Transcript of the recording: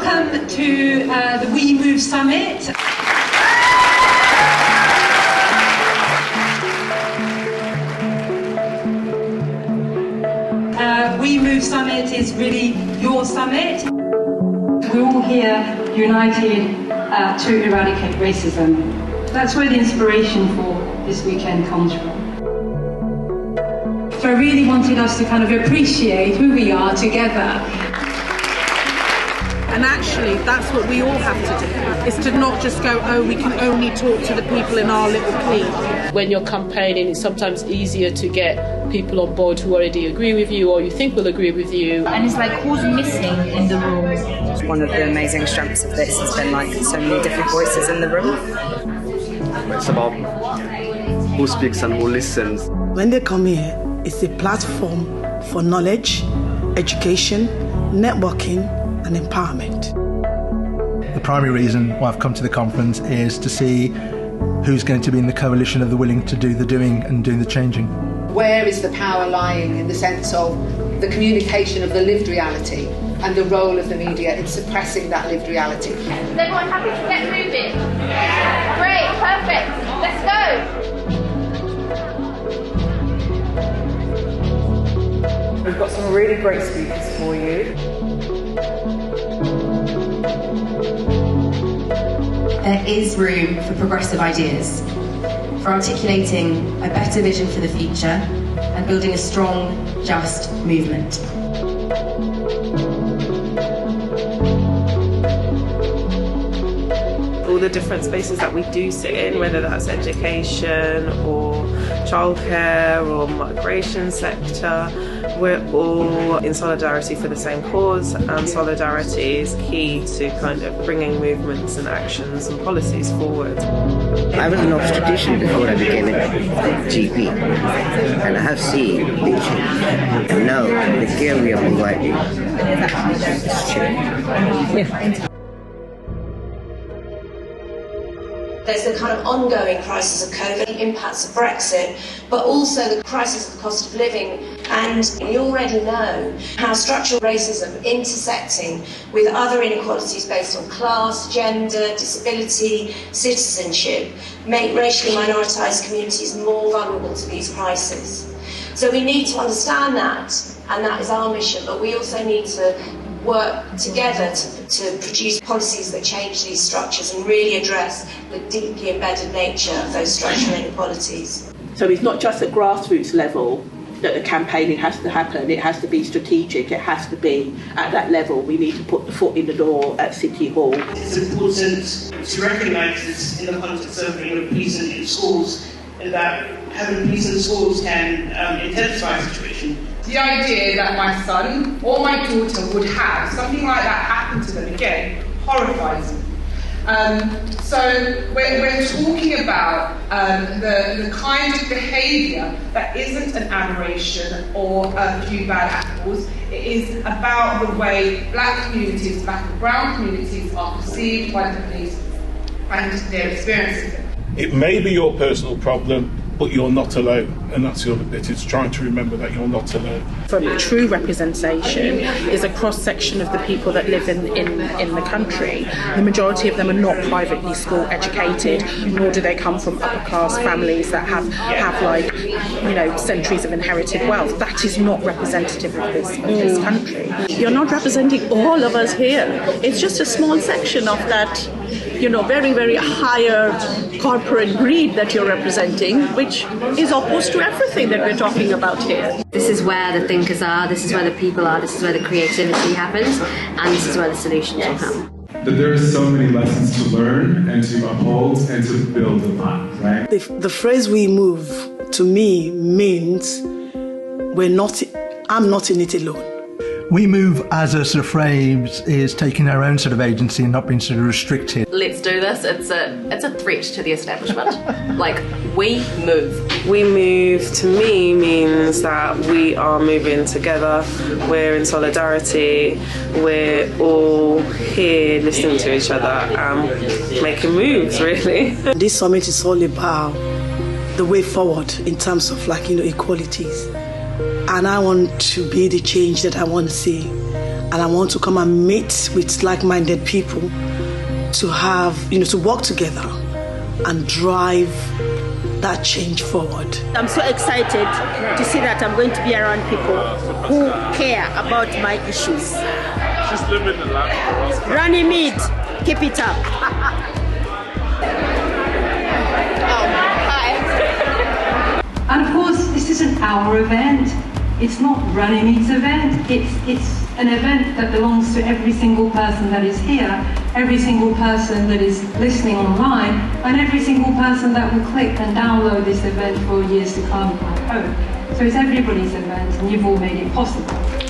Welcome to the We Move Summit. We Move Summit is really your summit. We're all here united to eradicate racism. That's where the inspiration for this weekend comes from. So I really wanted us to kind of appreciate who we are together. And actually, that's what we all have to do, is to not just go, oh, we can only talk to the people in our little clique. When you're campaigning, it's sometimes easier to get people on board who already agree with you or you think will agree with you. And it's like, who's missing in the room? One of the amazing strengths of this has been like so many different voices in the room. It's about who speaks and who listens. When they come here, it's a platform for knowledge, education, networking, and empowerment. The primary reason why I've come to the conference is to see who's going to be in the coalition of the willing to do the doing and doing the changing. Where is the power lying in the sense of the communication of the lived reality and the role of the media in suppressing that lived reality? Is everyone happy to get moving? Great, perfect. Let's go. We've got some really great speakers for you. There is room for progressive ideas, for articulating a better vision for the future and building a strong, just movement. All the different spaces that we do sit in, whether that's education or childcare or migration sector, we're all in solidarity for the same cause, and solidarity is key to kind of bringing movements and actions and policies forward. I was an obstetrician before I became a GP, and I have seen the change. And now the care we are providing is changing. There's the kind of ongoing crisis of COVID, the impacts of Brexit, but also the crisis of the cost of living. And we already know how structural racism intersecting with other inequalities based on class, gender, disability, citizenship, make racially minoritized communities more vulnerable to these crises. So we need to understand that, and that is our mission, but we also need to work together to produce policies that change these structures and really address the deeply embedded nature of those structural inequalities. So it's not just at grassroots level that the campaigning has to happen, it has to be strategic, it has to be at that level. We need to put the foot in the door at City Hall. It's important to recognise this in the context of peace in schools, that having peace in schools can intensify the situation. The idea that my son or my daughter would have something like that happen to them again horrifies me. So we're talking about the kind of behaviour that isn't an aberration or a few bad apples. It is about the way black communities, black and brown communities are perceived by the police and their experiences. It may be your personal problem, but you're not alone, and that's the other bit. It's trying to remember that you're not alone. True representation is a cross-section of the people that live in the country. The majority of them are not privately school educated, nor do they come from upper-class families that have centuries of inherited wealth. That is not representative of this country. You're not representing all of us here. It's just a small section of that, very, very higher corporate greed that you're representing, which is opposed to everything that we're talking about here. This is where the thinkers are, this is where the people are, this is where the creativity happens, and this is where the solutions will come. That there are so many lessons to learn and to uphold and to build upon, right? The phrase "we move" to me means I'm not in it alone. We move as a sort of phrase is taking our own sort of agency and not being sort of restricted. Let's do this. It's a threat to the establishment. We move. We move to me means that we are moving together. We're in solidarity. We're all here listening to each other and making moves, really. This summit is all about the way forward in terms of equalities. And I want to be the change that I want to see. and I want to come and meet with like-minded people to have, to work together and drive that change forward. I'm so excited to see that I'm going to be around people who care about my issues. She's living the life. Runnymede, keep it up. And of course, this isn't our event. It's not Runnymede's event. It's an event that belongs to every single person that is here, every single person that is listening online, and every single person that will click and download this event for years to come, I hope. So it's everybody's event, and you've all made it possible.